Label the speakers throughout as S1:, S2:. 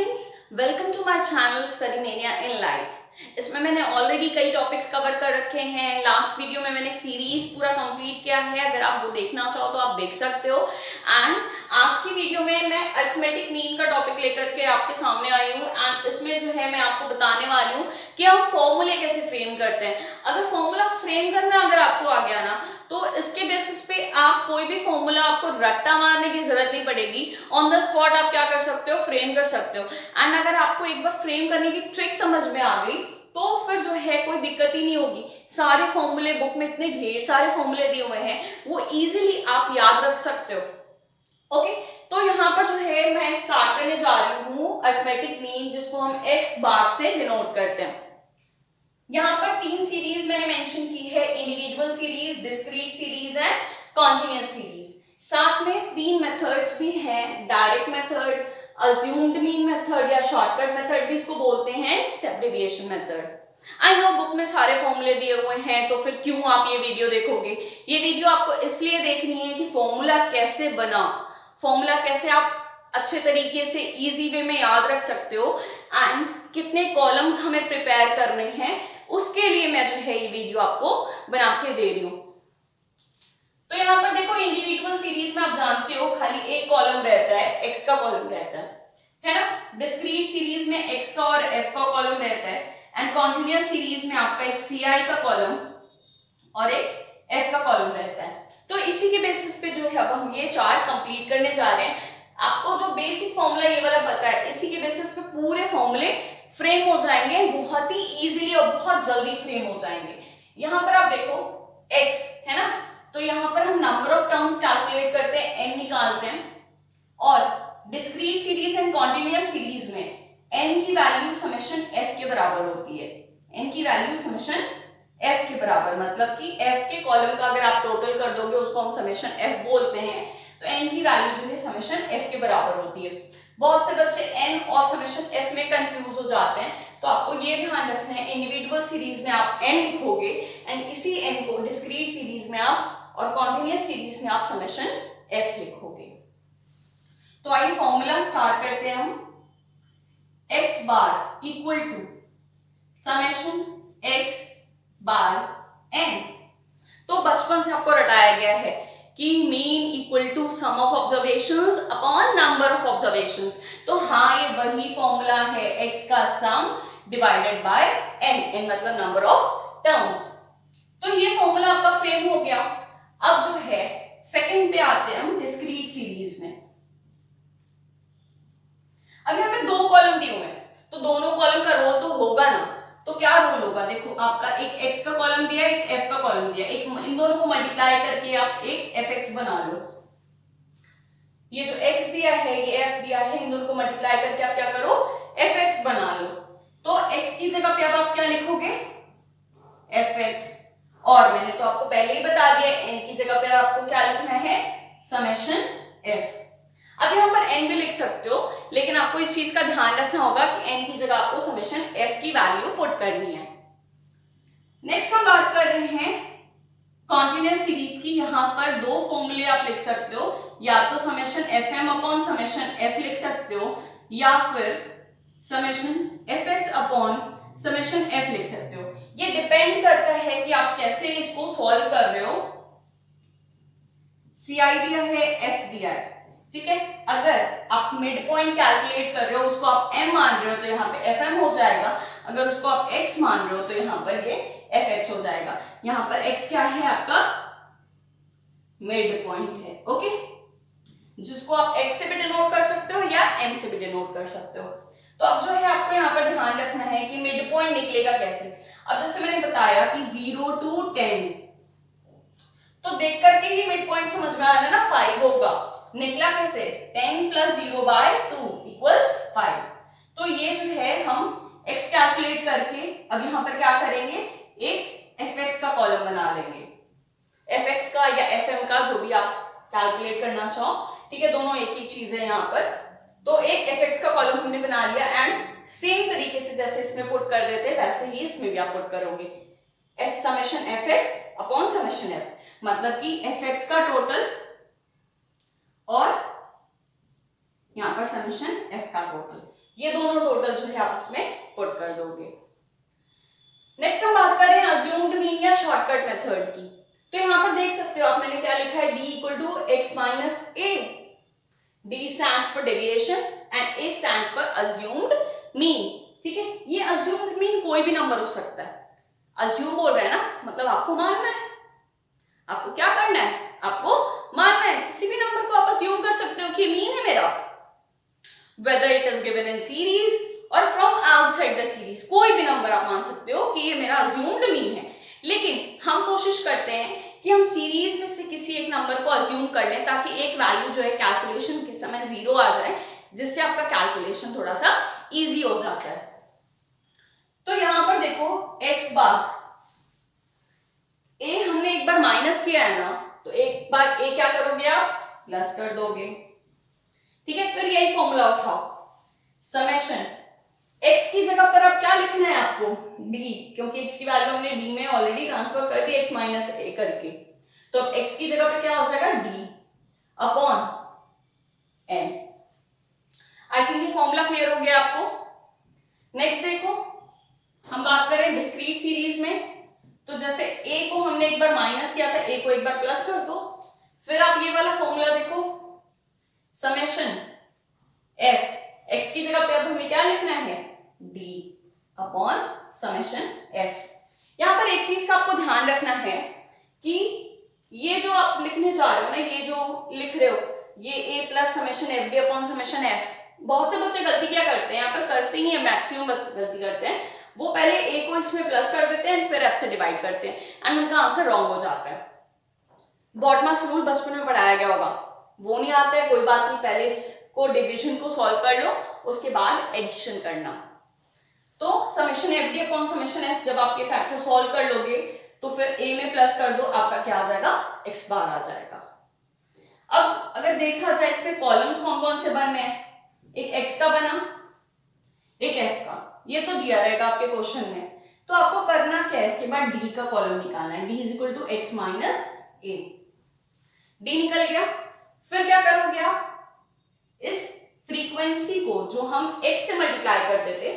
S1: Friends, welcome to my channel study mania in life. इसमें मैंने already कई topics cover कर रखे हैं। लास्ट वीडियो में मैंने सीरीज पूरा कंप्लीट किया है, अगर आप वो देखना चाहो तो आप देख सकते हो। एंड आज की वीडियो में मैं अरिथमेटिक मीन का टॉपिक लेकर के आपके सामने आई हूँ। एंड इसमें जो है मैं आपको बताने वाली हूँ कि हम फॉर्मूले कैसे फ्रेम करते हैं। अगर फॉर्मूला फ्रेम करना अगर आपको आ गया ना, तो इसके बेसिस पे आप कोई भी फॉर्मूला आपको रट्टा मारने की जरूरत नहीं पड़ेगी। ऑन द स्पॉट आप क्या कर सकते हो, फ्रेम कर सकते हो। एंड अगर आपको एक बार फ्रेम करने की ट्रिक समझ में आ गई तो फिर जो है कोई दिक्कत ही नहीं होगी। सारे फॉर्मूले बुक में इतने ढेर सारे फॉर्मूले दिए हुए हैं, वो इजीली आप याद रख सकते हो। ओके, तो यहाँ पर जो है मैं स्टार्ट करने जा रही हूँ अरिथमेटिक मीन, जिसको हम एक्स बार से डिनोट करते हैं। यहाँ पर तीन सीरीज मैंने मेंशन की है, individual series, discrete series and continuous series. साथ में तीन मेथड्स भी हैं, direct method, assumed mean method या शॉर्टकट मेथड भी इसको बोलते हैं, step deviation method. I know book में सारे फॉर्मूले दिए हुए हैं, तो फिर क्यों आप ये वीडियो देखोगे। ये वीडियो आपको इसलिए देखनी है कि फॉर्मूला कैसे बना, फॉर्मूला कैसे आप अच्छे तरीके से इजी वे में याद रख सकते हो एंड कितने कॉलम्स हमें प्रिपेयर करने हैं, उसके लिए मैं जो है ये वीडियो आपको बना के दे रही हूँ। तो यहाँ पर देखो, इंडिविजुअल सीरीज में आप जानते हो खाली एक कॉलम रहता है, एक्स का कॉलम रहता है ना। डिस्क्रीट सीरीज में एक्स का और एफ का कॉलम रहता है एंड कॉन्टिन्यूअस सीरीज में आपका एक सी आई का कॉलम और एक एफ का कॉलम रहता है। तो इसी के बेसिस पे जो है अब हम ये चार्ट कंप्लीट करने जा रहे हैं। आपको जो बेसिक फॉर्मूला ये वाला पता है, इसी के बेसिस पे पूरे फॉर्मूले फ्रेम हो जाएंगे, बहुत ही इजीली और बहुत जल्दी फ्रेम हो जाएंगे। यहाँ पर आप देखो x है ना, तो यहाँ पर हम नंबर ऑफ टर्म्स कैलकुलेट करते हैं, n निकालते हैं। और discrete series and continuous series में n की वैल्यू समेशन f के बराबर होती है। n की वैल्यू समेशन f के बराबर, मतलब कि f के कॉलम का अगर आप टोटल कर दोगे उसको हम समेशन f बोलते हैं। तो n की वैल्यू जो है समेशन f के बराबर होती है। बहुत से बच्चे n और समेशन f में कंफ्यूज हो जाते हैं, तो आपको ये ध्यान रखना है इंडिविजुअल सीरीज में आप n लिखोगे एंड इसी n को डिस्क्रीट सीरीज में आप और कॉन्टिन्यूअस सीरीज में आप समेशन f लिखोगे। तो आइए फॉर्मूला स्टार्ट करते हैं हम। x bar equal to summation x bar n। तो बचपन से आपको रटाया गया है कि mean equal to sum of observations upon number of observations. तो हाँ, ये वही फॉर्मूला है, x का sum divided by n, n मतलब नंबर ऑफ टर्म्स। तो ये फॉर्मूला आपका फ्रेम हो गया। अब जो है सेकंड पे आते हैं हम, डिस्क्रीट सीरीज में। अगर हमें दो कॉलम दिए हुए हैं तो दोनों कॉलम का रोल तो होगा ना। तो क्या रोल होगा, देखो आपका एक x का कॉलम दिया, एक f का कॉलम दिया, एक इन दोनों को मल्टीप्लाई करके आप एक fx बना लो। ये जो x दिया है, ये f दिया है, इन दोनों को मल्टीप्लाई करके आप क्या करो, fx बना लो। तो x की जगह पे अब आप क्या लिखोगे, fx। और मैंने तो आपको पहले ही बता दिया n की जगह पे आपको क्या लिखना है, समेशन f। अब यहाँ पर n भी लिख सकते हो, लेकिन आपको इस चीज का ध्यान रखना होगा कि n की जगह आपको समेशन f की वैल्यू पुट करनी है। नेक्स्ट हम बात कर रहे हैं कॉन्टिन्यूअस सीरीज की। यहाँ पर दो फॉर्मूले आप लिख सकते हो, या तो summation fm upon summation f लिख सकते हो, या फिर summation fx upon summation f लिख सकते हो। ये डिपेंड करता है कि आप कैसे इसको सॉल्व कर रहे हो। ci दिया है, f दिया है, ठीक है। अगर आप मिड पॉइंट कैलकुलेट कर रहे हो, उसको आप m मान रहे हो तो यहाँ पे fm हो जाएगा। अगर उसको आप x मान रहे हो तो यहाँ पर ये fx हो जाएगा। यहाँ पर x क्या है, आपका मिड पॉइंट है, ओके, जिसको आप x से भी डिनोट कर सकते हो या m से भी डिनोट कर सकते हो। तो अब जो है आपको यहाँ पर ध्यान रखना है कि मिड पॉइंट निकलेगा कैसे। अब जैसे मैंने बताया कि 0 to 10, तो देख करके ही मिड पॉइंट समझ में आ रहा है ना, 5 होगा। निकला कैसे, 10 + 0/2 = 5। तो ये जो है हम x कैलकुलेट करके अब यहाँ पर क्या करेंगे, एक fx का कॉलम बना लेंगे। fx का या fm का, जो भी आप कैलकुलेट करना चाहो, ठीक है, दोनों एक ही चीज है यहाँ पर। तो एक fx का कॉलम हमने बना लिया एंड सेम तरीके से जैसे इसमें पुट कर रहे थे वैसे ही इसमें भी आप पुट करोगे, f summation fx upon summation f, मतलब कि fx का टोटल और यहाँ पर समेशन f का टोटल। ये दोनों टोटल जो है आप इसमें पुट कर दोगे। नेक्स्ट हम बात करें अज्यूम्ड मीन या शॉर्टकट मेथड की। तो यहां पर देख सकते हो आप, मैंने क्या लिखा है, d equal to x minus a. d stands for deviation and a stands for assumed mean. ठीक है, ये अज्यूम्ड मीन कोई भी नंबर हो सकता है। अज्यूम बोल रहे हैं ना, मतलब आपको मानना है। आपको क्या करना है, आपको मानना है। किसी भी नंबर को आप अज्यूम कर सकते हो कि मीन है मेरा, whether it is given in series और from outside the series, कोई भी नंबर आप मान सकते हो कि ये मेरा अज्यूम्ड मीन है। लेकिन हम कोशिश करते हैं कि हम सीरीज में से किसी एक नंबर को अज्यूम कर लें ताकि एक वैल्यू जो है कैलकुलेशन के समय 0 आ जाए, जिससे आपका कैलकुलेशन थोड़ा सा इजी हो जाता है। तो यहां पर देखो x बार a हमने एक बार माइनस किया है ना, तो एक बार a क्या करोगे आप, प्लस कर दोगे। ठीक है, फिर यही फॉर्मूला उठाओ, समेशन x की जगह पर अब क्या लिखना है आपको, d, क्योंकि x की वैल्यू हमने d में ऑलरेडी ट्रांसफर कर दी x माइनस ए करके। तो अब x की जगह पर क्या हो जाएगा, d upon m। I think ये फॉर्मूला क्लियर हो गया आपको। नेक्स्ट देखो, हम बात करें डिस्क्रीट सीरीज में, तो जैसे a को हमने एक बार माइनस किया था, a को एक बार प्लस कर दो। फिर आप ये वाला फॉर्मूला देखो, समेशन f, x की जगह पे अब हमें क्या लिखना है, d अपॉन समेशन f। यहां पर एक चीज का आपको ध्यान रखना है कि ये जो आप लिखने जा रहे हो ना, ये जो लिख रहे हो, ये a plus summation F D upon summation f, बहुत से बच्चे गलती क्या करते हैं, यहाँ पर करते ही है, मैक्सिमम बच्चे गलती करते हैं, वो पहले a को इसमें प्लस कर देते हैं फिर f से डिवाइड करते हैं एंड उनका आंसर रॉन्ग हो जाता है। बॉटमास रूल बचपन में पढ़ाया गया होगा, वो नहीं आता है, कोई बात नहीं, पहले इसको डिवीजन को सॉल्व कर लो, उसके बाद एडिशन करना। तो summation F D upon summation F, जब आप ये फैक्टर सॉल्व कर लोगे तो फिर a में प्लस कर दो, आपका क्या आ जाएगा, x बार आ जाएगा। अब अगर देखा जाए इसमें कॉलम्स कौन कौन से बनने हैं, एक x का बना, एक f का, ये तो दिया रहेगा आपके क्वेश्चन में। तो आपको करना क्या है, इसके बाद d का कॉलम निकालना है, d is equal to x minus a. d निकल गया, फिर क्या करोगे आप, इस फ्रीक्वेंसी को जो हम x से मल्टीप्लाई करते थे,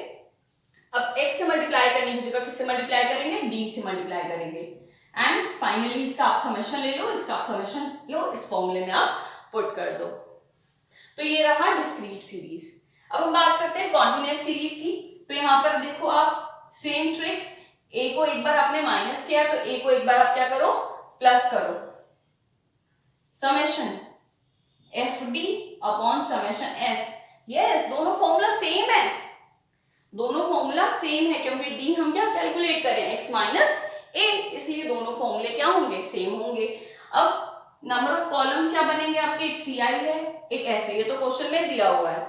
S1: अब x से मल्टीप्लाई करने की जगह किससे मल्टीप्लाई करेंगे, d से मल्टीप्लाई करेंगे एंड फाइनली इसका आप समेशन ले लो, इसका आप समेशन लो, इस फॉर्मूले में आप पुट कर दो। तो ये रहा डिस्क्रीट सीरीज। अब हम बात करते हैं कॉन्टिन्यूअस सीरीज की। तो यहां पर देखो आप, सेम ट्रिक, a को एक बार आपने माइनस किया तो a को एक बार आप क्या करो, प्लस करो, summation F D upon summation F. Yes, दोनों फॉर्मूला सेम है, दोनों फॉर्मूला सेम है, क्योंकि d हम क्या कैलकुलेट करें, x माइनस ए, इसलिए दोनों फॉर्मूले क्या होंगे, सेम होंगे। अब नंबर ऑफ कॉलम्स क्या बनेंगे आपके, एक ci है एक f है, ये तो क्वेश्चन में दिया हुआ है।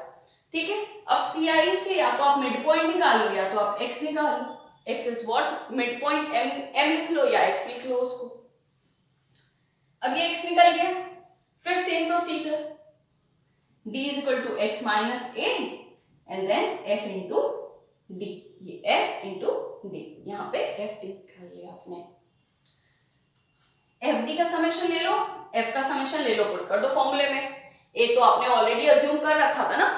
S1: ठीक है, अब ci से या तो आप मिड पॉइंट निकालो या तो आप x निकालो, x is what, mid point m लिख लो या x लिख लो उसको। अब ये x निकल गया, फिर same procedure, d is equal to x minus a and then f into d, ये f इंटू d, यहाँ पे f कर लिया आपने। एफ डी का समेशन ले लो, f का समेशन ले लो, पुट कर दो फॉर्मूले में। a तो आपने ऑलरेडी अज्यूम कर रखा था ना,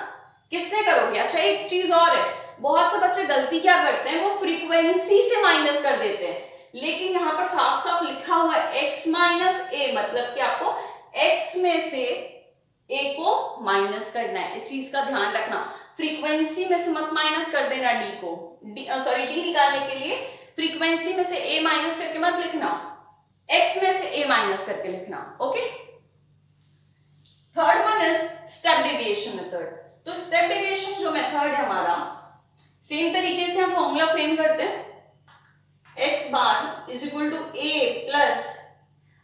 S1: किससे करोगे। अच्छा एक चीज और है, बहुत से बच्चे गलती क्या करते हैं, वो फ्रीक्वेंसी से माइनस कर देते हैं, लेकिन यहाँ पर साफ साफ लिखा हुआ है x माइनस ए, मतलब कि आपको x में से a को माइनस करना है, इस चीज का ध्यान रखना। फ्रीक्वेंसी में से मत माइनस कर देना d को, d निकालने के लिए फ्रीक्वेंसी में से a माइनस करके मत लिखना, x में से a माइनस करके लिखना। Okay, third one is step deviation method. तो स्टेप डेविएशन जो मेथड है हमारा, सेम तरीके से हम फॉर्मूला फ्रेम करते हैं, x bar is equal to a plus,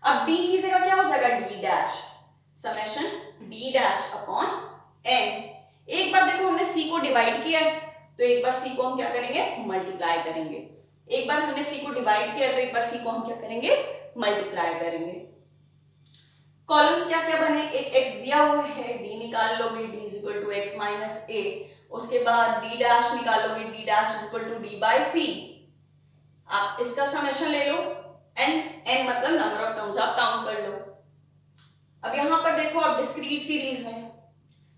S1: अब d की जगह क्या हो जाएगा, d dash, summation d dash upon n। एक बार देखो हमने c को डिवाइड किया है, तो एक बार c को हम क्या करेंगे, मल्टीप्लाई करेंगे। एक बार हमने c को डिवाइड किया तो एक बार c को हम क्या करेंगे, मल्टीप्लाई करेंगे। कॉलम्स क्या क्या बने, एक x दिया हुआ है, d निकाल लोगे, d is equal to x minus a, उसके बाद d डैश निकालोगे, d dash is equal to d by c, आप इसका समेशन ले लो, n मतलब नंबर ऑफ टर्म्स आप काउंट कर लो। अब यहां पर देखो आप डिस्क्रीट सीरीज में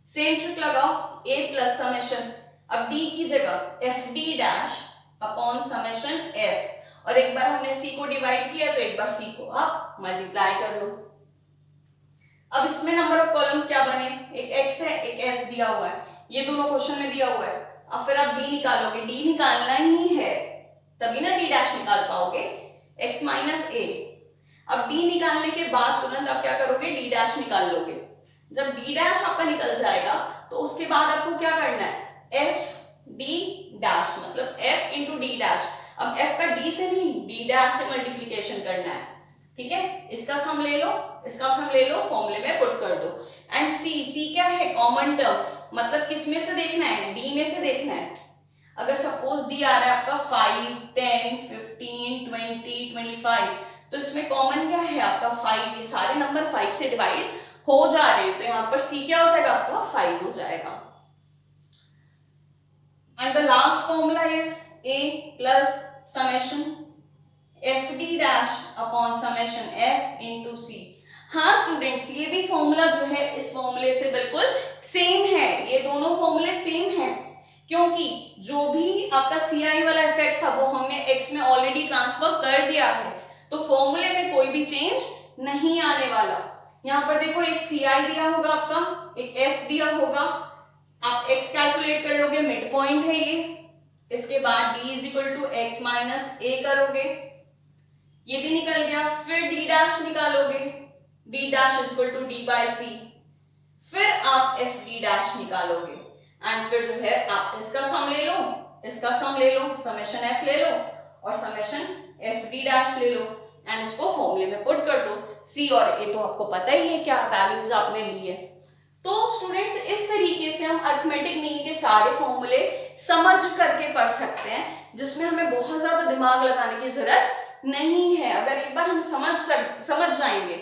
S1: सेम ट्रिक लगाओ, a प्लस समेशन अब डी की जगह f D dash upon summation f, और एक बार हमने सी को डिवाइड किया तो एक बार सी को आप मल्टीप्लाई कर लो। अब इसमें नंबर ऑफ कॉलम्स क्या बने, एक एक्स है एक एफ दिया हुआ है, ये दोनों क्वेश्चन में दिया हुआ है। अब फिर आप डी निकालोगे, डी निकालना ही है तभी ना डी डैश निकाल पाओगे, एक्स माइनस ए। अब डी निकालने के बाद तुरंत आप क्या करोगे, डी डैश निकाल लोगे। जब डी डैश आपका निकल जाएगा तो उसके बाद आपको क्या करना है, एफ डी डैश, मतलब एफ इंटू डी डैश। अब एफ का डी से नहीं डी डैश से मल्टीप्लीकेशन करना है, ठीक है। इसका सम ले लो, इसका सम ले लो, फॉर्मूले में पुट कर दो। एंड सी, सी क्या है, कॉमन टर्म, मतलब किस में से देखना है, डी में से देखना है। अगर सपोज डी आ रहा है आपका 5, 10, 15, 20, 25, तो इसमें कॉमन क्या है आपका 5, ये सारे नंबर 5 से डिवाइड हो जा रहे हैं, तो यहाँ पर सी क्या हो जाएगा आपका 5 हो जाएगा। And the last formula is A plus summation F D dash upon summation F into C. हाँ स्टूडेंट्स, ये भी फॉर्मूला जो है इस फॉर्मूले से बिल्कुल सेम है, ये दोनों फॉर्मूले सेम हैं, क्योंकि जो भी आपका सी आई वाला इफेक्ट था वो हमने एक्स में ऑलरेडी ट्रांसफर कर दिया है, तो फॉर्मूले में कोई भी चेंज नहीं आने वाला। यहाँ पर देखो एक सी आई दिया होगा आपका, एक एफ दिया होगा, आप एक्स कैलकुलेट कर लोगे, मिड पॉइंट है ये, इसके बाद D is equal to X minus A करोगे, ये भी निकल गया, फिर डी डैश निकालोगे, D dash is equal to D by C, फिर आप एफ डी डैश निकालोगे, एंड फिर जो है आप इसका सम ले लो, इसका सम ले लो, समेशन एफ ले लो और समेशन एफ डी डैश ले लो, एंड इसको फॉर्मूले में पुट कर दो। सी और ए तो आपको पता ही है क्या वैल्यूज आपने ली है। तो स्टूडेंट्स इस तरीके से हम अरिथमेटिक मीन के सारे फॉर्मूले समझ करके पढ़ सकते हैं, जिसमें हमें बहुत ज्यादा दिमाग लगाने की जरूरत नहीं है। अगर एक बार हम समझ जाएंगे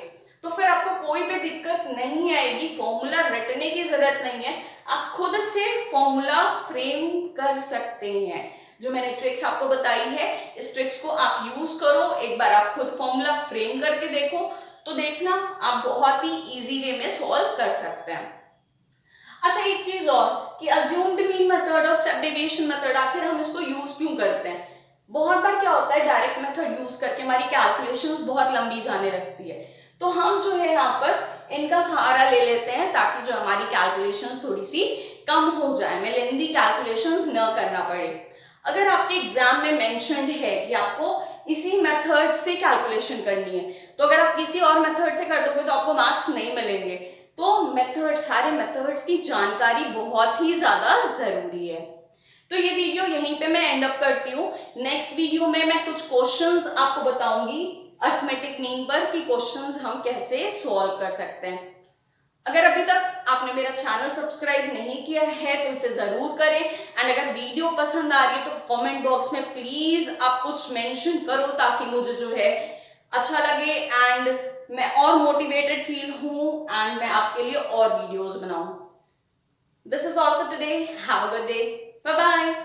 S1: तो फिर आपको कोई भी दिक्कत नहीं आएगी, फॉर्मूला रटने की जरूरत नहीं है, आप खुद से फॉर्मूला फ्रेम कर सकते हैं। जो मैंने ट्रिक्स आपको बताई है, इस ट्रिक्स को आप यूज करो, एक बार आप खुद फॉर्मूला फ्रेम करके देखो, तो देखना आप बहुत ही इजी वे में सॉल्व कर सकते हैं। अच्छा एक चीज और कि अज्यूम्ड मीन मेथड और स्टेप डेविएशन मेथड, आखिर हम इसको यूज क्यों करते हैं? बहुत बार क्या होता है, डायरेक्ट मेथड यूज करके हमारी कैलकुलेशंस बहुत लंबी जाने लगती है, तो हम जो है यहाँ पर इनका सहारा ले लेते हैं ताकि जो हमारी कैलकुलेशंस थोड़ी सी कम हो जाए, हमें लेंदी कैलकुलेशंस न करना पड़े। अगर आपके एग्जाम में मेंशन्ड है कि आपको इसी मेथड से कैलकुलेशन करनी है, तो अगर आप किसी और मेथड से कर दोगे तो आपको मार्क्स नहीं मिलेंगे। तो मेथड, सारे मेथड्स की जानकारी बहुत ही ज्यादा जरूरी है। तो ये वीडियो यहीं पे मैं एंड अप करती हूँ। नेक्स्ट वीडियो में मैं कुछ क्वेश्चंस आपको बताऊंगी अरिथमेटिक मीन पर कि क्वेश्चंस हम कैसे सॉल्व कर सकते हैं। अगर अभी तक आपने मेरा चैनल सब्सक्राइब नहीं किया है तो इसे जरूर करें, एंड अगर वीडियो पसंद आ रही है तो कमेंट बॉक्स में प्लीज आप कुछ मेंशन करो ताकि मुझे जो है अच्छा लगे एंड मैं और मोटिवेटेड फील हूं एंड मैं आपके लिए और वीडियोस बनाऊं। This is all for today, have a good day, bye bye.